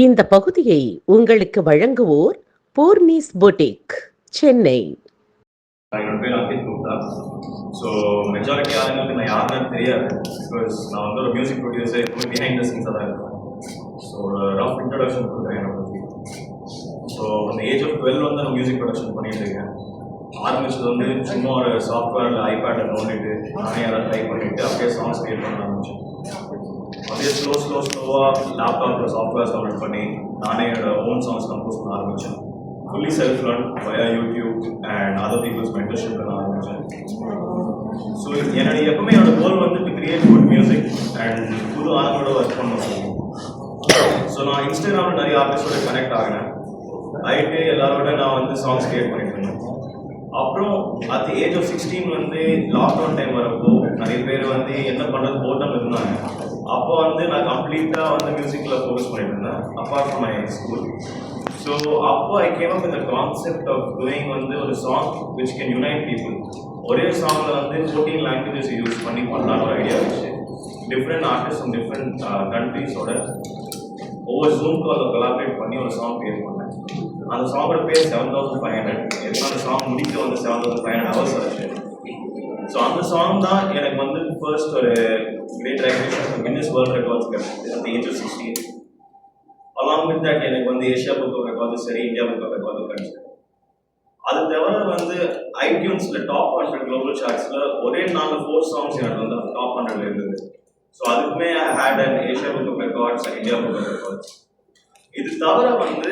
இந்த பகுதியை உங்களுக்கு வழங்குவோர் பூர்ணிஸ் பொட்டிக், சென்னை. என்னோட பேர் அங்கித் குப்தா. ஸோ மெஜாரிட்டி ஆளுங்களுக்கு நான் யாருன்னு தெரியாது. பிகாஸ் நான் வந்து ஒரு மியூசிக் ப்ரொடியூசர், எப்பவுமே பிஹைண்ட் த சீன்ஸாக தான் இருக்கேன். ஸோ ஒரு ரஃப் இன்ட்ரடக்ஷன் கொடுக்குறேன் என்னை பற்றி. ஸோ அந்த ஏஜ் ஆஃப் 12 வந்து நான் மியூசிக் ப்ரொடக்ஷன் பண்ணிட்டு இருக்கேன். ஆரம்பிச்சது வந்து சும்மா ஒரு சாஃப்ட்வேரில் ஐபேடில் நோண்டிட்டு நானே யாராவது ட்ரை பண்ணிவிட்டு அப்படியே சாங்ஸ் கிரியேட் பண்ண ஆரம்பிச்சேன். அப்படியே ஸ்லோவாக லேப்டாப்பில் சாஃப்ட்வேர்ஸ் டவுன்லோட் பண்ணி நானே என்னோட ஓன் சாங்ஸ் கம்போஸ் பண்ண ஆரம்பித்தேன். Fully self run via YouTube and other peoples mentorship பண்ண ஆரம்பித்தேன். ஸோ எப்பவுமே என்னோட கோல் வந்து to create good music and புது ஆளுங்களோட ஒர்க் பண்ணணும். ஸோ நான் இன்ஸ்டாகிராமில் நிறைய ஆர்டிஸ்டோட கனெக்ட் ஆகினேன். ஆகிட்டு எல்லாரோட நான் வந்து சாங்ஸ் கிரியேட் பண்ணிட்டு இருந்தேன். அப்புறம் அட் ஏஜ் ஆஃப் 16 வந்து லாக்டவுன் டைம் வரப்போ நிறைய பேர் வந்து என்ன பண்ணுறது போட்டம் இருந்தாங்க. அப்போ வந்து நான் கம்ப்ளீட்டாக வந்து மியூசிக்கில் ஃபோக்கஸ் பண்ணிட்டு இருந்தேன் apart from my school. So அப்போ I came up with concept of doing வந்து ஒரு song which can unite people. ஒரே சாங்கில் வந்து 14 லாங்குவேஜஸ் யூஸ் பண்ணி பண்ணலான்னு ஒரு ஐடியா வச்சு டிஃப்ரெண்ட் ஆர்டிஸ்ட் ஃப்ரம் டிஃப்ரெண்ட் கண்ட்ரீஸோட ஒவ்வொரு ஜூம் காலில் கொலாபரேட் பண்ணி ஒரு சாங் கிரியேட் பண்ணேன். அந்த சாங்கோட பேர் 7500. எப்போ அந்த சாங் முடிக்க வந்து 7500 ஹவர்ஸ் ஆச்சு. ஸோ அந்த சாங் தான் எனக்கு வந்து ஃபர்ஸ்ட் ஒரு great recognition Guinness world records கிடைச்சது அந்த age of 16. Along with that எனக்கு வந்து ஏஷியா புக் ஆஃப் ரெக்கார்டும் சரி, இந்தியா புக் ஆஃப் ரெக்கார்டும் கிடைச்சது. அது தவிர வந்து ஐடியூன்ஸில் டாப் 100 குளோபல் சார்ட்ஸில் ஒரே நாளில் 4 சாங்ஸ் எனக்கு வந்து டாப் 100 இருந்தது. ஸோ அதுக்குமே I had and Asia book of records and India book of records. இது தவிர வந்து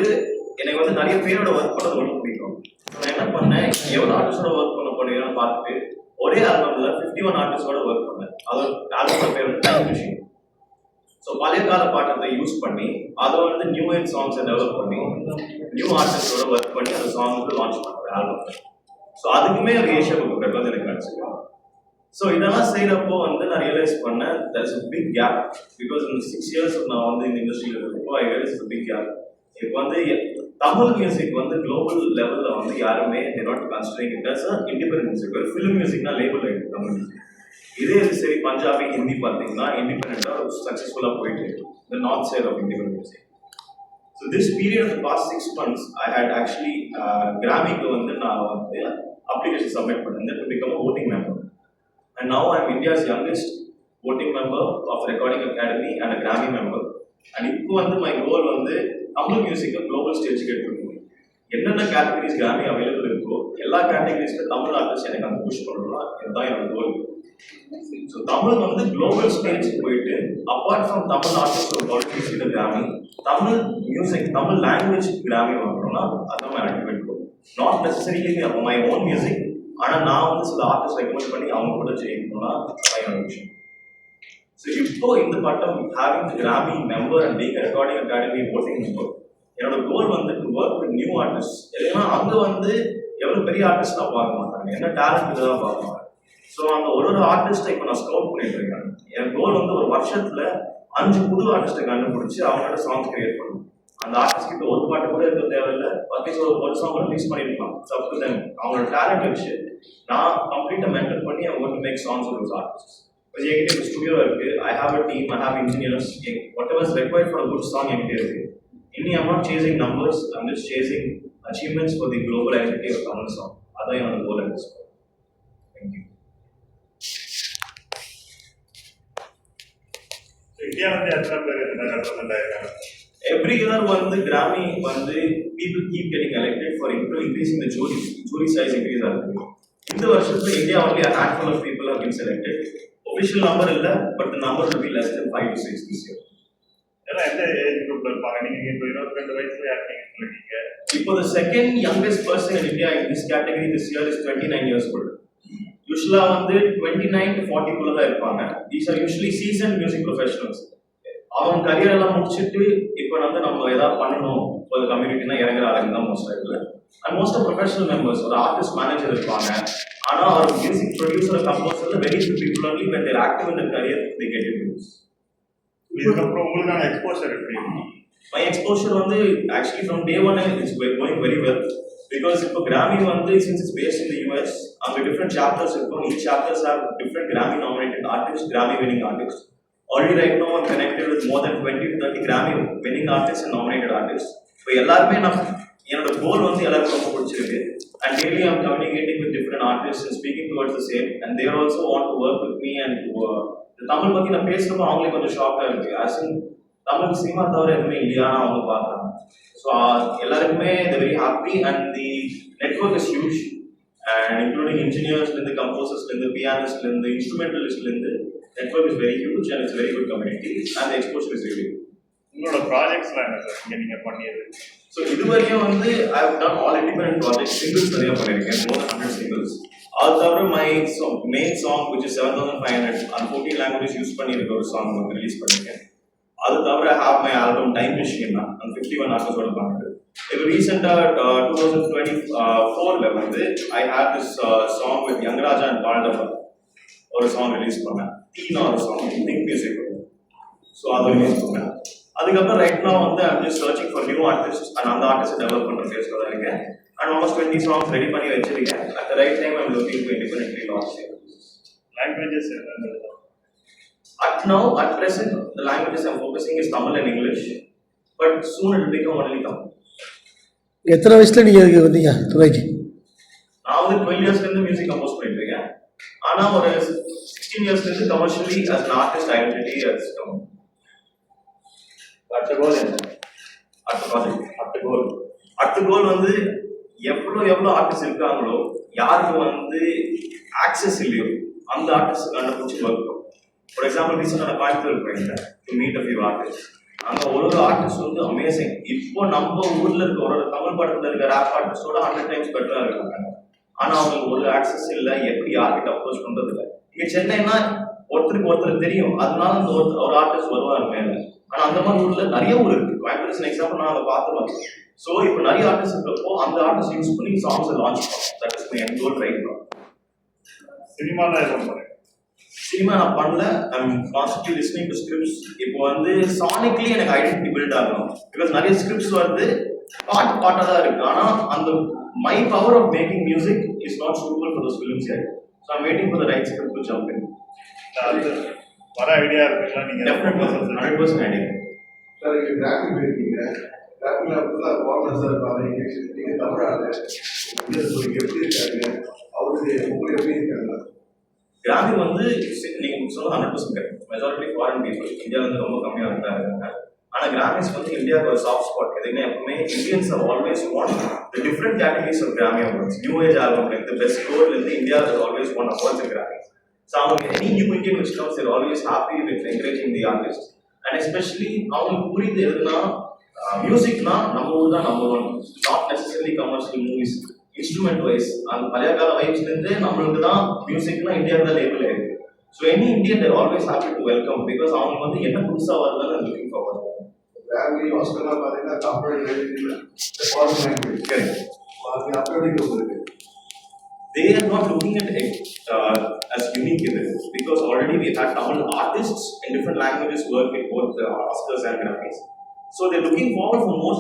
எனக்கு வந்து நிறைய பேரோட ஒர்க் பண்ணது ரொம்ப பிடிக்கும். நான் என்ன பண்ணேன், எவ்வளோ ஆர்டிஸ்டோட ஒர்க் பண்ண போனீங்கன்னு பார்த்துட்டு ஒரே ஆல்பமில் 51 ஆர்டிஸ்டோட ஒர்க் பண்ணேன். அது ஆல்பமோட பேர் வந்து டைம் மிஷின். ஸோ பழைய கால பாட்டத்தை யூஸ் பண்ணி அதை வந்து நியூ ஏஜ் சாங்ஸை டெவலப் பண்ணி நியூ ஆர்டிஸ்டோட ஒர்க் பண்ணி அந்த சாங்க்கு லான்ச் பண்ணுறேன் ஆல்பம். ஸோ அதுக்குமே ஒரு ஏஷியா புக் ரெக்கார்ட் எனக்கு கிடச்சிருக்கோம். ஸோ இதெல்லாம் செய்கிறப்போ வந்து நான் ரியலைஸ் பண்ணேன் there is a big gap. Because இந்த 6 இயர்ஸ் நான் வந்து இந்த இண்டஸ்ட்ரியில் இருக்கப்போ ஐ ரியலைஸ் a big gap. இப்போ வந்து தமிழ் மியூசிக் வந்து குளோபல் லெவலில் வந்து யாருமே not considering it as independent music. ஒரு ஃபிலிம் மியூசிக்னா லேபிள் ஆகிட்டு தமிழ் மியூசிக். இதே சரி பஞ்சாபி ஹிந்தி பார்த்தீங்கன்னா இண்டிபெண்டாக சக்ஸஸ்ஃபுல்லாக போயிட்டு இருக்கு இந்த north side of independent music. So this period of past 6 months I had actually கிராமிக்கு வந்து நான் வந்து அப்ளிகேஷன் சப்மிட் பண்ணேன் to become a voting member. And now I am India's youngest voting member of Recording Academy and a Grammy member. And இப்போ வந்து my goal வந்து தமிழ் மியூசிக்கை global ஸ்டேஜுக்கு எடுத்துக்கணும். என்னென்ன கேட்டகரிஸ் கிராமி அவைலபிள் இருக்கோ எல்லா கேட்டகரிஸ்க்கு தமிழ் ஆர்டிஸ்ட் எனக்கு அந்த புஷ் பண்ணணும்னா இதுதான் என்னோட கோல். ஸோ தமிழ் வந்து குளோபல் ஸ்டேஜுக்கு போயிட்டு apart from Tamil artist qualities with Grammy, Tamil music Tamil language Grammy வாங்கணும்னா அதான் எனக்கு வேணும். Not necessarily my own music, ஆனால் நான் வந்து சில ஆர்டிஸ்ட் ரெக்கமெண்ட் பண்ணி அவங்க கூட செய்யணும்னா அதான் என்னோட விஷயம். ஸோ இப்போ இந்த பட்டம் having Grammy member and being recording academy voting member, என்னோட கோல் வந்து to work with new artist. ஏன்னா அங்கே வந்து எவ்வளோ பெரிய ஆர்டிஸ்ட்லாம் பார்க்க மாட்டாங்க, என்ன டேலண்ட் இதெல்லாம் பார்ப்பாங்க. ஸோ அந்த ஒரு ஆர்டிஸ்ட்டை இப்போ நான் ஸ்கவுட் பண்ணிட்டு இருக்கேன். என் கோல் வந்து ஒரு வருஷத்துல 5 புது ஆர்டிஸ்ட்டை கண்டுபிடிச்சி அவங்களோட சாங்ஸ் கிரியேட் பண்ணணும். அந்த ஆர்டிஸ்ட் கிட்ட ஒரு பாட்டு கூட இருக்க தேவையில்லை, ஒரு சாங் ரிலீஸ் பண்ணிருக்கலாம். சப் டைம் அவங்களோட டேலண்ட் வச்சு நான் கம்ப்ளீட்டாக மென்டர் பண்ணி அவங்க மேக் சாங்ஸ் வித் ஆர்டிஸ்ட். இப்போ என்கிட்ட ஸ்டுடியோ இருக்கு, I have a team, I have engineers, whatever is required for a good song என்கிட்ட இருக்கு. இன்னி I'm not chasing numbers, I'm just chasing achievements for the global identity of Tamil song. அதான் என்னோட goal at this point. Thank you. Every year வந்து கிராமி வந்து people keep getting elected for increasing the jury size increase ஆகுது. இந்த வருஷத்துல India only a handful of people have been selected. Official number இல்ல, but the number will be less than 5 to 6 this year. எல்லாம் எந்த age குரூப்ல இருப்பாங்க? நீங்க இப்போ 22 வயசுல யாருக்கீங்க சொல்லிட்டீங்க. இப்போ the second youngest person in India in this category this year is 29 years old. யூசுவலா வந்து 29 to 40 குள்ள தான் இருப்பாங்க. These are usually seasoned music professionals. அவங்க கரியர் எல்லாம் முடிச்சுட்டு இப்போ வந்து நம்ம ஏதாவது பண்ணணும் ஒரு கம்யூனிட்டினா இறங்குற ஆளுங்க தான் மோஸ்ட் ஆகிடுது. And most of professional members, ஒரு ஆர்டிஸ்ட் மேனேஜர் இருப்பாங்க. ஆனால் ஒரு music producer composer very few people only when they're active in their career they get into this. இதுக்கப்புறம் உங்களுக்கான எக்ஸ்போஷர் எப்படி? மை எக்ஸ்போஷர் வந்து actually from day one it's going very well. Because இப்போ கிராமி வந்து since it's based in the US, அங்கே different chapters இருக்கும். Each chapters have different Grammy nominated artist, Grammy winning artist. Already right now I'm connected with more than 20 to 30 Grammy winning artists and nominated artists. So எல்லாருமே நான் என்னோட goal வந்து எல்லாருக்கும் ரொம்ப பிடிச்சிருக்கு. And daily I'm communicating with different artists and speaking towards the same. And they also want to work with me and Tamil பத்தி நான் பேசுறப்போ அவங்களுக்கு கொஞ்சம் ஷாக்கா இருக்கு. As in தமிழ் சினிமா தவிர எதுவுமே இல்லையான்னு அவங்க பார்க்குறாங்க. ஸோ எல்லாருக்குமே they're very happy and the network is huge. And including engineers, composers, pianists, instrumentalists, network is very huge and it's a very good community and the exposure is really good. உங்களோட ப்ராஜெக்ட்ஸ்லாம் என்ன sir இங்கே நீங்கள் பண்ணியது? So இதுவரையும் வந்து I have done all independent project singles நிறைய பண்ணியிருக்கேன், more than 100 singles. அது தவிர my main song which is 7500 அந்த 14 லாங்குவேஜ் யூஸ் பண்ணியிருக்க ஒரு சாங் வந்து ரிலீஸ் பண்ணியிருக்கேன். அது தவிர have my album time machine தான் அந்த 51 ஆர்டிஸ்டோட பண்ணது. இப்போ ரீசெண்டாக 2024ல வந்து I have this song with யங்கராஜா அண்ட் பால்டப்பா ஒரு சாங் ரிலீஸ் பண்ணேன். டீனா ஒரு சாங் திங்க் மியூசிக். ஸோ அதை ரிலீஸ் பண்ணேன். அதுக்கப்புறம் ரைட் நான் வந்து I'm just searching for new artist and அந்த ஆர்டிஸ்ட் டெவலப் பண்ணுற ஃபேஸில் தான் இருக்கேன். அண்ட் ஆல்மோஸ்ட் 20 சாங்ஸ் ரெடி பண்ணி வச்சிருக்கேன். At the right time I'm looking to independently launch. Languages At now, at present, the languages I'm focusing is Tamil and English, but soon it will become only Tamil. எத்தனை வயசுல நீங்க இதுக்கு வந்தீங்க துறைக்கு? நான் வந்து 12 இயர்ஸ்ல இருந்து மியூசிக் கம்போஸ் பண்ணிட்டு இருக்கேன். ஆனா ஒரு 16 இயர்ஸ்ல இருந்து commercially as an artist identity as come. அடுத்த கோல் என்ன? அடுத்த கோல் வந்து எவ்வளோ ஆர்டிஸ்ட் இருக்காங்களோ யாருக்கு வந்து ஆக்சஸ் இல்லையோ அந்த ஆர்டிஸ்ட் கண்டுபிடிச்சி ஒர்க். ஃபார் எக்ஸாம்பிள் ரீசெண்டாக நான் கோயம்புத்தூர் போயிருந்தேன் to meet a few artist. அங்கே ஒரு ஆர்டிஸ்ட் வந்து அமேசிங். இப்போ நம்ம ஊரில் இருக்க ஒரு தமிழ் படத்தில் இருக்க ரேப் ஆர்டிஸ்டோட 100 டைம்ஸ் பெட்டராக இருக்காங்க. ஆனால் அவங்களுக்கு ஒரு ஆக்சஸ் இல்லை, எப்படி யார்கிட்ட அப்ரோச் பண்ணுறது இல்லை. இங்கே சென்னைன்னா ஒருத்தருக்கு ஒருத்தர் தெரியும், அதனால அந்த ஒரு ஆர்டிஸ்ட் வருவார் மேலே. ஆனால் அந்த மாதிரி ஊரில் நிறைய ஊர் இருக்குது. கோயம்புத்தூர் எக்ஸாம்பிள் நான் அதை பார்த்து. ஸோ இப்போ நிறைய ஆர்டிஸ்ட் இருக்கிறப்போ அந்த ஆர்டிஸ்ட் யூஸ் பண்ணி சாங்ஸை லான்ச் பண்ணுவோம். That is my end goal right now. சினிமாவில் எதுவும் பண்ணுறேன். சினிமா நான் பண்ணல. I'm constantly listening to scripts. இப்போ வந்து சானிக்லி எனக்கு ஐடென்டிட்டி பில்ட் ஆகணும். பிகாஸ் நிறைய ஸ்கிரிப்ட்ஸ் வந்து பாட்டாக தான் இருக்கு. ஆனால் அந்த my power of making music is not suitable for those films yet. So I'm waiting for the right script to jump in. அது வர ஐடியா இருக்குங்களா நீங்கள்? Definitely 100% idea. சார் இங்கே டிராஃபிக் போயிருக்கீங்க. டிராஃபிக்ல ஃபுல்லாக ஃபார்மர் சார் பாருங்க. நீங்கள் தமிழ்நாடு எப்படி இருக்காங்க? அவருக்கு உங்களுக்கு எப்படி இருக்காங்க? கிராமி வந்து நீங்கள் சொல்ல 100% கரெக்ட். மெஜாரிட்டி ஃபாரின் பீப்புள் இந்தியாவில் வந்து ரொம்ப கம்மியாக இருக்காங்க. ஆனால் கிராமிஸ் வந்து இந்தியாவுக்கு ஒரு சாஃப்ட் ஸ்பாட். எதுவுமே எப்பவுமே Indians always want the different categories of Grammy awards. New age album like the best ஸ்கோர்லேருந்து India always want awards in Grammy. So அவங்க any new Indian which comes there always happy with encouraging the artist. And especially அவங்களுக்கு புரியுது எதுனா மியூசிக்னா நம்ம ஊர் தான் number one, not necessarily commercial movies. Instrument wise அந்த பழைய கால வைப்ஸ்லேருந்து நம்மளுக்கு தான் மியூசிக்னா இந்தியாவில் தான் லேபிள் ஆயிருக்கு. So any Indian they're always happy to welcome because அவங்களுக்கு வந்து என்ன புதுசாக வருதுன்னு லுக்கிங் ஃபார்வர்ட். கிராமி ஆஸ்கர்லாம் பார்த்தீங்கன்னா தமிழ் ஃபாரின் லாங்குவேஜ் கரெக்ட். அது அப்படி இருக்கு. They are not looking at it as unique events because already we had Tamil artists in different languages work in both the Oscars and Grammys. So they're looking forward for more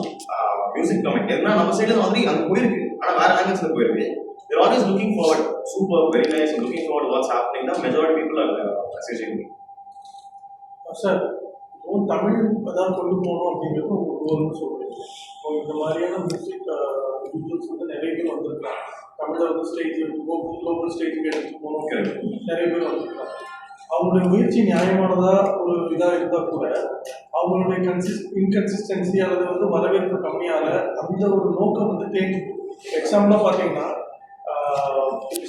music coming. Every நம்ம சைடுல வந்து அங்க போயிருக்கு, ஆனா வேற லாங்குவேஜ்ல போயிருக்கு. They're always looking forward. Super, very nice. And looking forward to what's happening. The majority people are messaging me. Sir Tamil அதான் கொண்டு போகணும் அப்படிங்கிறது ஒரு கோல்னு சொல்றீங்க. இந்த மாதிரியான மியூசிக் இண்டிவிஜுவல்ஸ் வந்து நிறைய பேர் வந்திருக்காங்க. தமிழை வந்து ஸ்டேஜ் குளோபல் ஸ்டேஜுக்கு எடுத்து போகணும் நிறைய பேர் வந்திருக்காங்க. அவங்களுடைய முயற்சி நியாயமானதா ஒரு இதாக இருந்தால் கூட அவங்களுடைய இன்கன்சிஸ்டன்சி அல்லது வந்து வரவேற்பு கம்மியால் அந்த ஒரு நோக்கம் வந்து தேங்கி. எக்ஸாம்பிளாக பார்த்தீங்கன்னா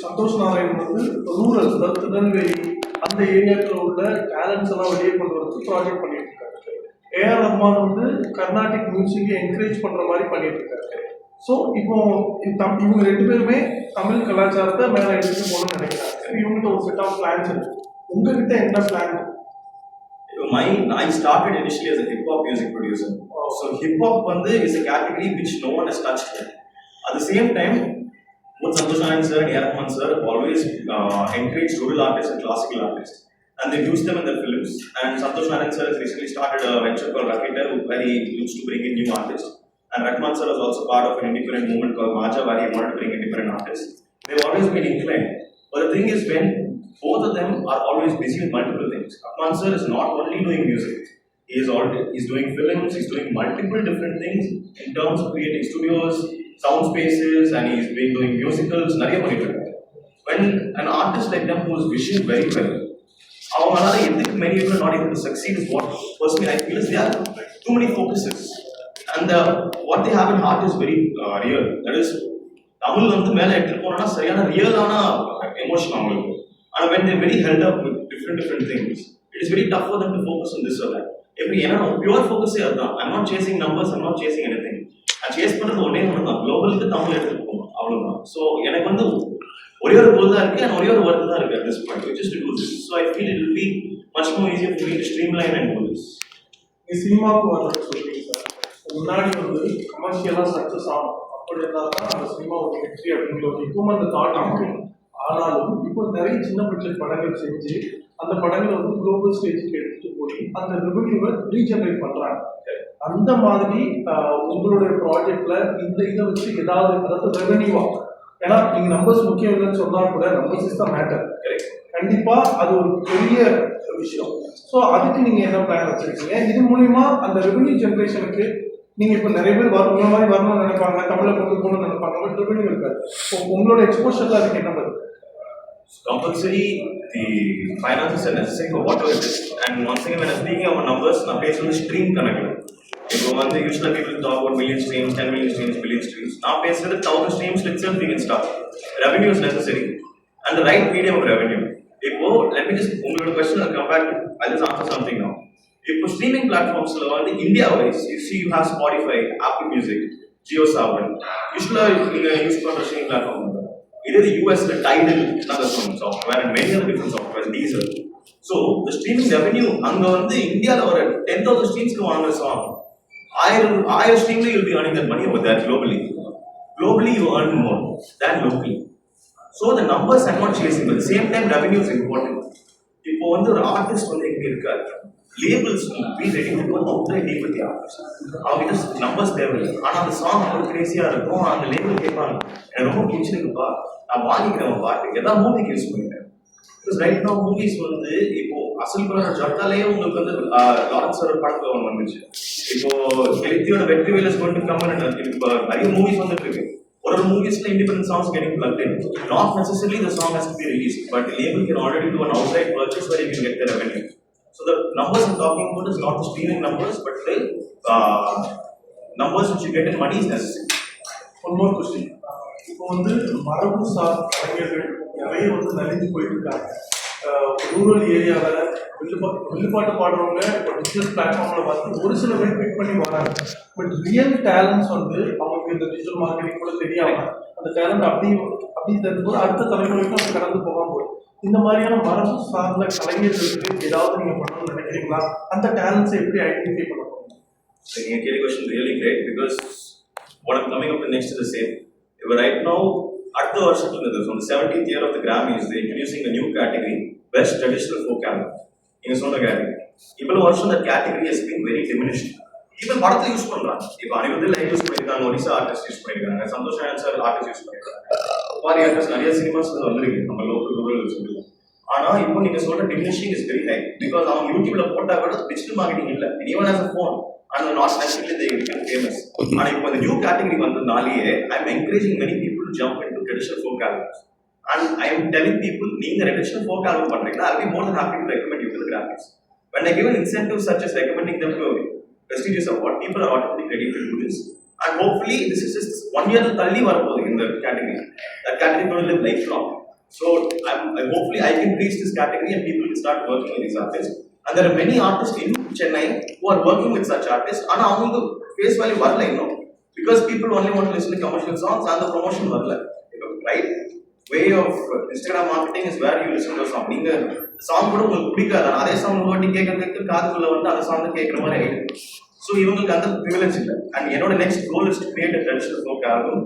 சந்தோஷ் நாராயணன் வந்து ரூரல் திருநெல்வேலி அந்த ஏரியாக்களில் உள்ள டேலண்ட்ஸ் எல்லாம் வெளியே கொண்டு வந்து ப்ராஜெக்ட் பண்ணிட்டு இருக்காரு. ஏஆர் ரஹ்மான் வந்து கர்நாடிக் மியூசிக்கை என்கரேஜ் பண்ணுற மாதிரி பண்ணிட்டு இருக்காரு. ஸோ இப்போ இவங்க ரெண்டு பேருமே தமிழ் கலாச்சாரத்தை மேலே எடுத்துட்டு போகணும்னு நினைக்கிறாங்க. இவங்ககிட்ட ஒரு செட் ஆஃப் பிளான்ஸ் இருக்கு. உங்ககிட்ட என்ன plan? I started initially as a hip hop music producer. So hip hop is a category which no one has touched yet. At the same time, both Santosh Narayan sir and A.R. Rahman sir always encouraged rural artists and classical artists, and they used them in their films. And Santosh Narayan sir has recently started a venture called Racketeer, where he used to bring in new artists. And Rahman sir was also part of an independent movement called Maja, where he wanted to bring in different artists. They've always been inclined. But the thing is, when both of them are always busy with multiple things. Atman sir is not only doing music, he's doing films, he's doing multiple different things in terms of creating studios, sound spaces, and he's been doing musicals. When an artist like them who is wishing very well, many people are not able to succeed is what personally I feel is there are too many focuses. And what they have in heart is very real. That is, Tamil வந்து மேல எடுத்துட்டு போனா சரியான ரியலான emotion அவங்களுக்கு. And when they're very held up with different things, it is very tough for them to focus on this or that. எப்படி ஏன்னா pure focus அதுதான். I'm not chasing numbers, I'm not chasing anything. நான் chase பண்றது ஒரே ஒன்று தான், குளோபலுக்கு தமிழ் எடுத்துட்டு போகணும் அவ்வளவுதான். ஸோ எனக்கு வந்து ஒரே ஒரு கோல் தான் இருக்கு and ஒரே ஒரு ஒர்க் தான் இருக்கு at this point, which is to do this. So I feel it will be much more easier for me to streamline and do this. நீ சினிமாவுக்கு வரணும்னு சொல்றீங்க சார், முன்னாடி வந்து கமர்ஷியலாக சக்ஸஸ் ஆகும், அப்படி இருந்தால் தான் அந்த சினிமா ஒரு வெற்றி அப்படிங்கிற ஒரு இப்பவும் அந்த தாட் ஆகும். ஆனாலும் இப்போ நிறைய சின்ன பட்ஜெட் படங்கள் செஞ்சு அந்த படங்களை வந்து குளோபல் ஸ்டேஜுக்கு எடுத்துட்டு போய் அந்த ரெவன்யூவை ரீஜெனரேட் பண்றாங்க. அந்த மாதிரி உங்களுடைய ப்ராஜெக்ட்ல இந்த இதை வச்சு ஏதாவது, அதாவது ரெவன்யூவா, ஏன்னா நீங்க நம்பர்ஸ் முக்கியம் இல்லைன்னு சொன்னா கூட நம்பர்ஸ் இஸ் த மேட்டர், கண்டிப்பா அது ஒரு பெரிய விஷயம். ஸோ அதுக்கு நீங்க என்ன பிளான் வச்சிருக்கீங்க? இது மூலியமா அந்த ரெவன்யூ ஜென்ரேஷனுக்கு நீங்க இப்ப நிறைய பேர் உங்களை மாதிரி வரணும்னு நினைப்பாங்க, தமிழை கொண்டு போகணும்னு நினைப்பாங்க, பட் ரெவன்யூ இருக்காது. உங்களோட எக்ஸ்போஷர்ல அதுக்கு என்ன பண்ணுது? Compulsory, the finances are necessary for whatever it is. And once again, when I'm speaking about numbers, I'm based on the stream connected. If you want the usual people talk about million streams, 10 million streams, billion streams. Now, based on the 1000 streams itself, we can start. Revenue is necessary, and the right medium of revenue. If let me just question, I'll come back. I'll just answer something now. If streaming platforms, India-wise, you see, you have Spotify, Apple Music, JioSaavn. Usually, you use for the streaming platform. Either the US, the Tidal, another software, and many other different software, Deezer. So, the streaming revenue, India, 10,000 streams go on a song. Higher streaming, you'll be earning that money over there globally. Globally, you earn more than locally. So, the numbers are not chasing, but at the same time, revenue is important. If an artist labels will be ready to go outright deal with the artist. Because numbers level, ஆனால் அந்த song ஒரு கிரேசியாக இருக்கும், அந்த label கேட்பாங்க எனக்கு ரொம்ப பிடிச்சிருக்குப்பா, நான் வாங்கிக்கிறேன் பாட்டு, எதாவது மூவிக்கு யூஸ் பண்ணிட்டேன். பிகாஸ் ரைட் நோ மூவிஸ் வந்து இப்போ அசல் படம் ஜட்டாலே உங்களுக்கு வந்து லாரன்ஸ் ஒரு படத்தில் ஒன்று வந்துச்சு. இப்போ கெலித்தியோட வெற்றி வேலஸ் கொண்டு கம்மன் இப்போ நிறைய மூவிஸ் வந்துட்டு இருக்கு. ஒரு மூவிஸ்ல independent songs getting plugged in. Not necessarily the song has to be released, but the label can already do an outright purchase where you can get the revenue. So the numbers I'm talking about is not the streaming numbers, but the numbers which you get in money is necessary. One more question. இப்போ வந்து மரபு sir கலைஞர்கள் நிறைய வந்து நலிஞ்சு போயிட்டு இருக்காங்க. Rural ஏரியாவில் வில்லுப்பாட்டு பாடுறவங்க இப்போ டிஜிட்டல் பிளாட்ஃபார்மில் பார்த்து ஒரு சில பேர் பிக் பண்ணி வராங்க. பட் ரியல் டேலண்ட்ஸ் வந்து அவங்களுக்கு இந்த டிஜிட்டல் மார்க்கெட்டிங் கூட தெரியாம அந்த டேலண்ட் அப்படி தரும்போது அடுத்த தலைமுறைக்கும் அது கடந்து போகாம போகுது. இந்த மாதிரியான மரபு சார்ந்த கலைஞர்களுக்கு ஏதாவது நீங்க பண்ணணும்னு நினைக்கிறீங்களா? அந்த டேலண்ட்ஸை எப்படி ஐடென்டிஃபை பண்ண போறீங்க? The question really great because what I'm coming up with next is the same. But right now, at the on the 17th year of the Grammys, they're introducing a new category, Best Traditional Folk Album. In a song category. Even also that category has been very diminished. Even படத்துல use பண்றாங்க. இப்போ Anirudh live use பண்ணிருக்காங்க, Orissa artist use பண்ணிருக்காங்க, Santhosh sir artist use பண்ணிருக்காங்க. Pari artist நிறைய cinemas வந்துருக்கு நம்ம local rural சொல்லி. ஆனா இப்போ நீங்க சொல்ற diminishing is very high because அவங்க யூடியூப்ல போட்டா கூட டிஜிட்டல் மார்க்கெட்டிங் இல்ல. Even as a phone and not necessarily they become famous. And if the new category vandadnaaliye, I am encouraging many people to jump into traditional folk albums. And I am telling people, நீங்க traditional folk album பண்றீங்களா, I'll be more than happy to recommend you to the Grammys. When I give an incentive such as recommending them to a prestigious award, people are automatically ready to do this. And hopefully, this is just 1 year தள்ளி வரப்போகுது in the category. That category will live lifelong. So hopefully I can reach this category and people will start working with these artists. And there are many artists in Chennai who are working with such artists. And அவங்க face value வரல இன்னும் because people only want to listen to commercial songs and the promotion வரல. Right way of Instagram marketing is where you listen to a song. நீங்க song கூட உங்களுக்கு பிடிக்காது, அதே song ஓட்டி கேட்கறதுக்கு காதுக்குள்ள வந்து அந்த சாங் கேட்குற மாதிரி ஆயிடுது. ஸோ இவங்களுக்கு அந்த ப்ரிவிலேஜ் இல்லை. அண்ட் என்னோட next goal is to create a traditional folk album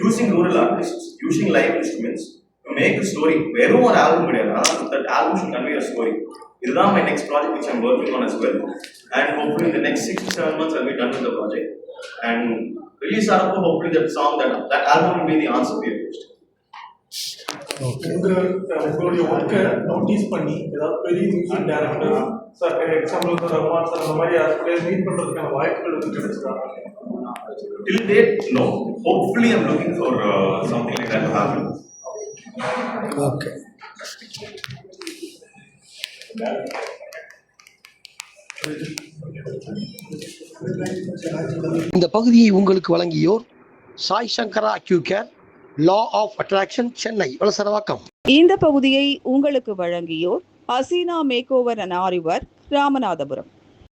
using rural artist, using live instruments to make a story. வெறும் ஒரு ஆல்பம் கிடையாது, ஆனால் that album should convey a story. இதுதான் my next project which I'm working on as well. And hopefully in the next 6 to 7 months I'll be done with the project. And release ஆறப்போ hopefully that album will be the answer to your question. உங்களுடைய ஒர்க்கை notice பண்ணி ஏதாவது பெரிய music director sir example வந்து Rahman sir அந்த மாதிரி யாருக்குள்ளே meet பண்ணுறதுக்கான வாய்ப்புகள் வந்து கிடைச்சதா? Till date, no. Hopefully, I'm looking for something like that to happen. Okay. இந்த பகுதியை உங்களுக்கு வழங்கியோர் Sai Shankara acute care, law of attraction, Chennai Valasaravakkam. இந்த பகுதியை உங்களுக்கு வழங்கியோர் ஹசீனா மேக் ஓவர் அண்ட் ஆரிவர், ராமநாதபுரம்.